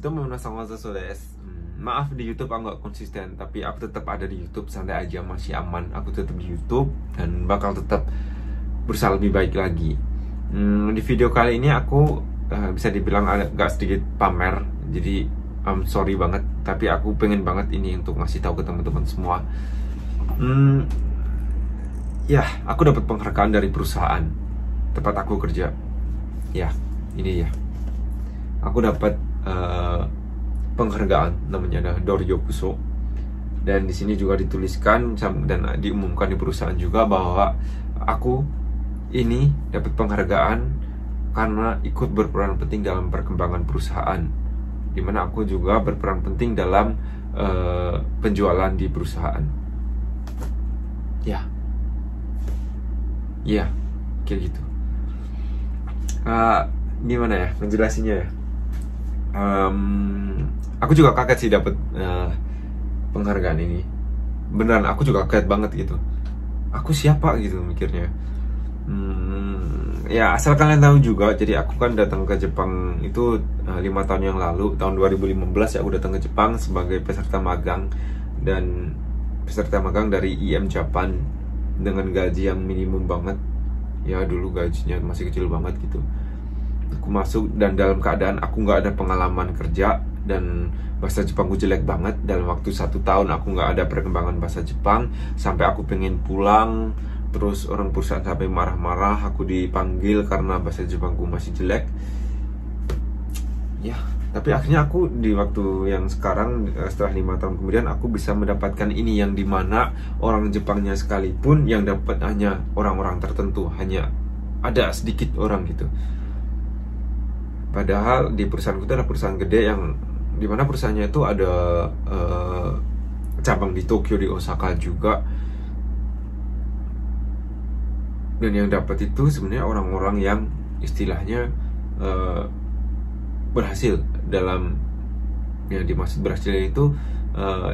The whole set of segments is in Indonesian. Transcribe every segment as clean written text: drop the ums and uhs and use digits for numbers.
Tomo des. Maaf di YouTube aku nggak konsisten, tapi aku tetap ada di YouTube, santai aja, masih aman. Aku tetap di YouTube dan bakal tetap berusaha lebih baik lagi. Di video kali ini aku bisa dibilang agak sedikit pamer, jadi I'm sorry banget, tapi aku pengen banget ini untuk ngasih tahu ke teman-teman semua. Ya, aku dapat penghargaan dari perusahaan tempat aku kerja. Ya, ini ya. Aku dapat penghargaan, namanya ada Doryokuso. Dan di sini juga dituliskan dan diumumkan di perusahaan juga bahwa aku ini dapat penghargaan karena ikut berperan penting dalam perkembangan perusahaan, dimana aku juga berperan penting dalam penjualan di perusahaan. Ya, kayak gitu. Gimana ya menjelasinya ya? Aku juga kaget sih dapat penghargaan ini. Beneran aku juga kaget banget gitu. Aku siapa gitu mikirnya. Ya asal kalian tahu juga, jadi aku kan datang ke Jepang itu 5 tahun yang lalu, tahun 2015 ya, aku datang ke Jepang sebagai peserta magang. Dan peserta magang dari IM Japan dengan gaji yang minimum banget. Ya dulu gajinya masih kecil banget gitu. Aku masuk dan dalam keadaan aku nggak ada pengalaman kerja dan bahasa Jepangku jelek banget. Dalam waktu 1 tahun aku nggak ada perkembangan bahasa Jepang, sampai aku pengen pulang. Terus orang perusahaan sampai marah-marah aku dipanggil karena bahasa Jepangku masih jelek. Ya, tapi akhirnya aku di waktu yang sekarang, setelah 5 tahun kemudian, aku bisa mendapatkan ini, yang dimana orang Jepangnya sekalipun yang dapat hanya orang-orang tertentu, hanya ada sedikit orang gitu. Padahal di perusahaanku itu adalah perusahaan gede yang dimana perusahaannya itu ada cabang di Tokyo, di Osaka juga. Dan yang dapat itu sebenarnya orang-orang yang istilahnya berhasil dalam, yang dimaksud berhasil itu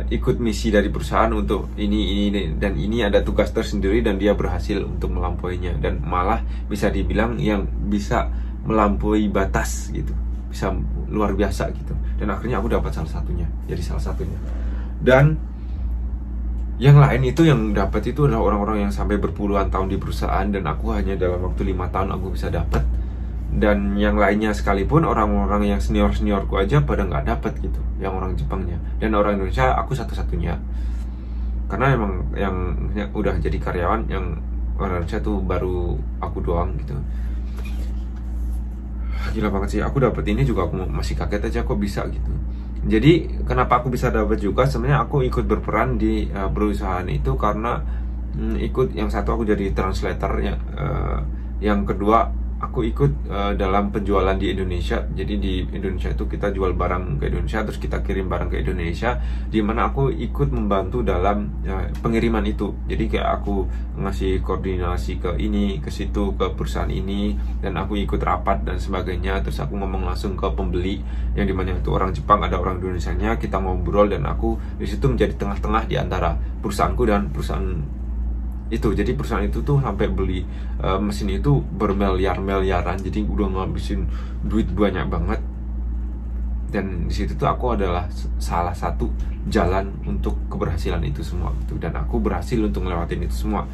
ikut misi dari perusahaan untuk ini dan ini, ada tugas tersendiri dan dia berhasil untuk melampauinya, dan malah bisa dibilang yang bisa melampaui batas gitu, bisa luar biasa gitu. Dan akhirnya aku dapat salah satunya, jadi salah satunya. Dan yang lain itu, yang dapat itu adalah orang-orang yang sampai berpuluhan tahun di perusahaan, dan aku hanya dalam waktu 5 tahun aku bisa dapat. Dan yang lainnya sekalipun, orang-orang yang senior-seniorku aja pada nggak dapat gitu, yang orang Jepangnya. Dan orang Indonesia aku satu-satunya, karena emang yang udah jadi karyawan, yang orang Indonesia tuh baru aku doang gitu. Gila banget sih, aku dapat ini juga aku masih kaget aja kok bisa gitu. Jadi kenapa aku bisa dapat juga, sebenarnya aku ikut berperan di perusahaan itu karena ikut, yang satu aku jadi translatornya, yang kedua aku ikut dalam penjualan di Indonesia. Jadi di Indonesia itu kita jual barang ke Indonesia, terus kita kirim barang ke Indonesia, di mana aku ikut membantu dalam pengiriman itu. Jadi kayak aku ngasih koordinasi ke ini, ke situ, ke perusahaan ini, dan aku ikut rapat dan sebagainya. Terus aku ngomong langsung ke pembeli, yang dimana itu orang Jepang, ada orang Indonesianya, kita ngobrol, dan aku di situ menjadi tengah-tengah di antara perusahaanku dan perusahaan itu. Jadi perusahaan itu tuh sampai beli mesin itu bermiliar-miliaran, jadi udah ngabisin duit banyak banget. Dan di situ tuh aku adalah salah satu jalan untuk keberhasilan itu semua gitu. Dan aku berhasil untuk ngelewatin itu semua.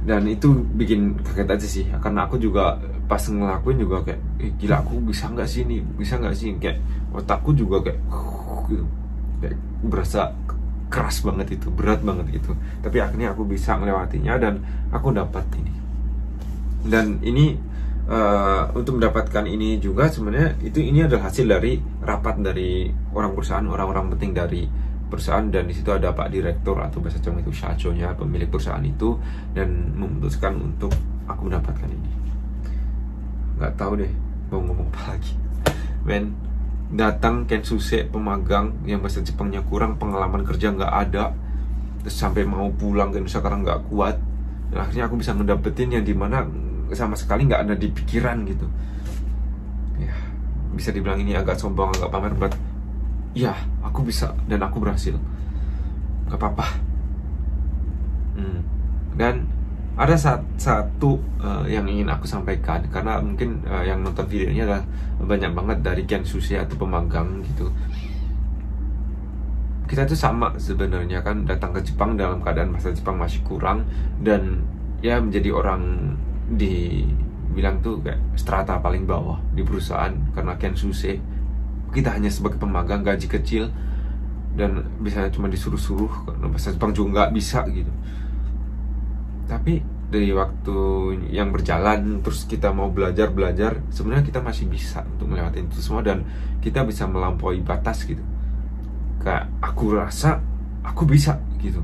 Dan itu bikin kaget aja sih, karena aku juga pas ngelakuin juga kayak gila, aku bisa nggak sih ini, bisa nggak sih, kayak otakku juga kayak gitu, kayak berasa keras banget itu, berat banget itu. Tapi akhirnya aku bisa melewatinya dan aku dapat ini. Dan ini untuk mendapatkan ini juga sebenarnya ini adalah hasil dari rapat dari orang perusahaan, orang-orang penting dari perusahaan. Dan di situ ada Pak Direktur atau bahasa Jepang itu shacho-nya, pemilik perusahaan itu, dan memutuskan untuk aku mendapatkan ini. Nggak tahu deh mau ngomong apa lagi, men. Datang Kensuse, pemagang yang bahasa Jepangnya kurang, pengalaman kerja nggak ada, terus sampai mau pulang ke Indonesia karena nggak kuat. Dan akhirnya aku bisa ngedapetin yang dimana sama sekali nggak ada di pikiran gitu. Ya, bisa dibilang ini agak sombong, agak pamer, but ya aku bisa dan aku berhasil. Gak apa-apa. Dan ada satu yang ingin aku sampaikan, karena mungkin yang nonton video ini adalah banyak banget dari Ken Sushi atau pemagang gitu. Kita tuh sama sebenarnya kan, datang ke Jepang dalam keadaan bahasa Jepang masih kurang, dan ya menjadi orang dibilang tuh kayak strata paling bawah di perusahaan, karena Ken Sushi kita hanya sebagai pemagang, gaji kecil, dan biasanya cuma disuruh-suruh karena bahasa Jepang juga nggak bisa gitu. Tapi dari waktu yang berjalan, terus kita mau belajar, sebenarnya kita masih bisa untuk melewati itu semua, dan kita bisa melampaui batas gitu. Kayak aku rasa aku bisa gitu.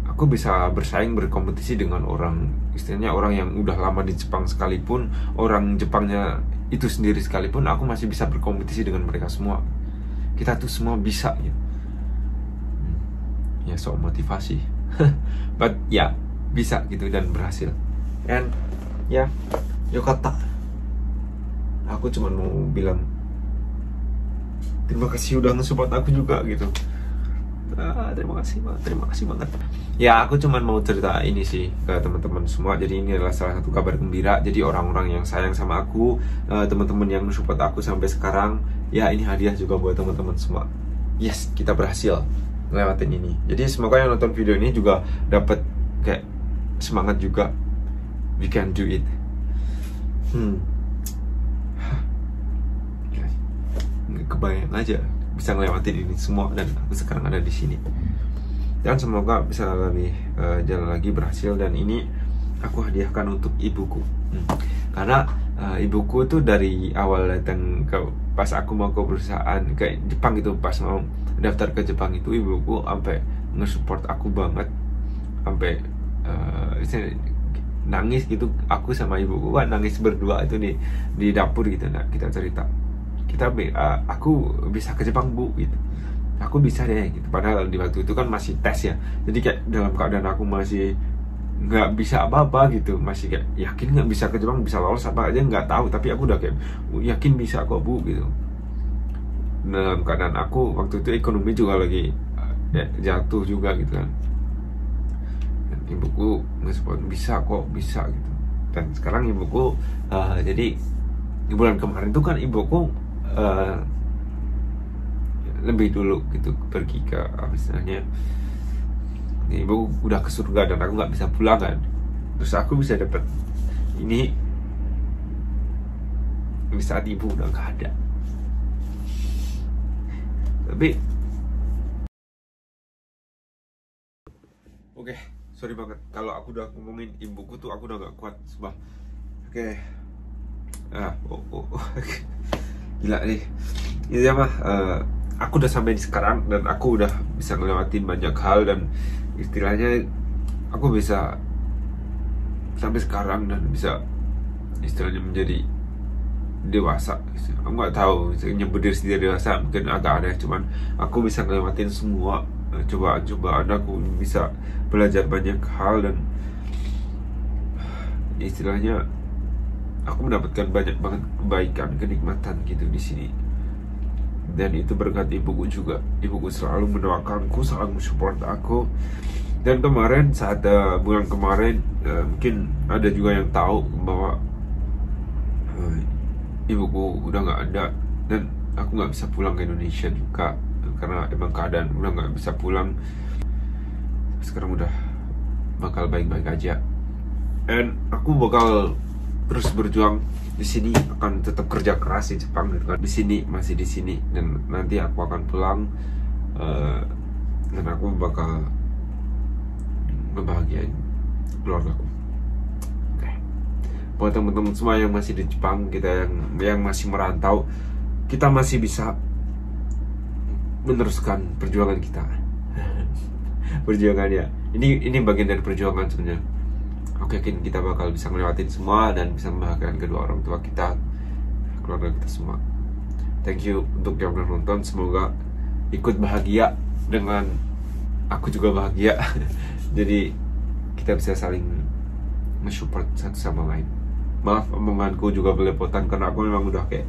Aku bisa bersaing, berkompetisi dengan orang, istilahnya orang yang udah lama di Jepang sekalipun, orang Jepangnya itu sendiri sekalipun, aku masih bisa berkompetisi dengan mereka semua. Kita tuh semua bisa gitu. Ya soal motivasi. But ya, bisa gitu dan berhasil. And ya, yokata. Aku cuma mau bilang terima kasih udah nge-support aku juga gitu. Terima kasih banget. Ya, aku cuma mau cerita ini sih ke teman-teman semua. Jadi ini adalah salah satu kabar gembira. Jadi orang-orang yang sayang sama aku, teman-teman yang support aku sampai sekarang, ya ini hadiah juga buat teman-teman semua. Yes, kita berhasil ngelewatin ini. Jadi semoga yang nonton video ini juga dapat kayak semangat juga. We can do it. Kebayang aja bisa ngelewatin ini semua, dan aku sekarang ada di sini. Dan semoga bisa lebih jalan lagi, berhasil. Dan ini aku hadiahkan untuk ibuku, karena ibuku tuh dari awal datang ke, pas aku mau ke perusahaan ke Jepang itu, pas mau daftar ke Jepang itu, ibuku sampai nge-support aku banget, sampai nangis gitu. Aku sama ibuku kan nangis berdua itu di dapur gitu. Nah, kita cerita, aku bisa ke Jepang bu gitu, aku bisa deh gitu. Padahal di waktu itu kan masih tes ya, jadi kayak dalam keadaan aku masih nggak bisa apa-apa gitu, masih kayak yakin nggak bisa ke Jepang, bisa lolos apa aja nggak tahu, tapi aku udah kayak yakin bisa kok bu gitu. Dalam keadaan aku waktu itu ekonomi juga lagi jatuh juga gitu kan, dan ibuku nge-support, bisa kok, bisa gitu. Dan sekarang ibuku jadi di bulan kemarin tuh kan ibuku lebih dulu gitu pergi ke misalnya, ibu udah ke surga dan aku nggak bisa pulang kan, terus aku bisa dapat ini di saat ibu udah nggak ada. Tapi oke, sorry banget kalau aku udah ngomongin ibuku tuh, aku udah nggak kuat sebab. Oke. Gila nih. Ini mah aku udah sampai di sekarang, dan aku udah bisa ngelewatin banyak hal, dan istilahnya aku bisa sampai sekarang dan bisa istilahnya menjadi dewasa. Aku nggak tahu nyebut diri sendiri dewasa, mungkin agak aneh, cuman aku bisa ngelewatin semua cobaan-cobaan. Aku bisa belajar banyak hal, dan istilahnya aku mendapatkan banyak banget kebaikan, kenikmatan gitu di sini. Dan itu berkat ibuku juga. Ibuku selalu mendoakanku, selalu support aku. Dan kemarin saat bulan kemarin, mungkin ada juga yang tahu bahwa ibuku udah nggak ada, dan aku nggak bisa pulang ke Indonesia juga karena emang keadaan udah nggak bisa pulang. Sekarang udah bakal baik-baik aja, dan aku bakal terus berjuang di sini, akan tetap kerja keras di Jepang gitu kan. Di sini, masih di sini, dan nanti aku akan pulang, dan aku bakal ngebahagiain keluargaku. Oke. Buat teman-teman semua yang masih di Jepang, kita yang masih merantau, kita masih bisa meneruskan perjuangan kita. Perjuangan ya. Ini bagian dari perjuangan sebenarnya. Aku yakin kita bakal bisa ngelewatin semua dan bisa membahagiakan kedua orang tua kita, keluarga kita semua. Thank you untuk yang udah nonton. Semoga ikut bahagia dengan aku juga bahagia. Jadi kita bisa saling nge-support satu sama lain. Maaf omonganku juga belepotan karena aku memang udah kayak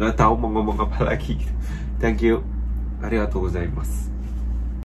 nggak tahu mau ngomong apa lagi. Thank you. Arigatou gozaimasu.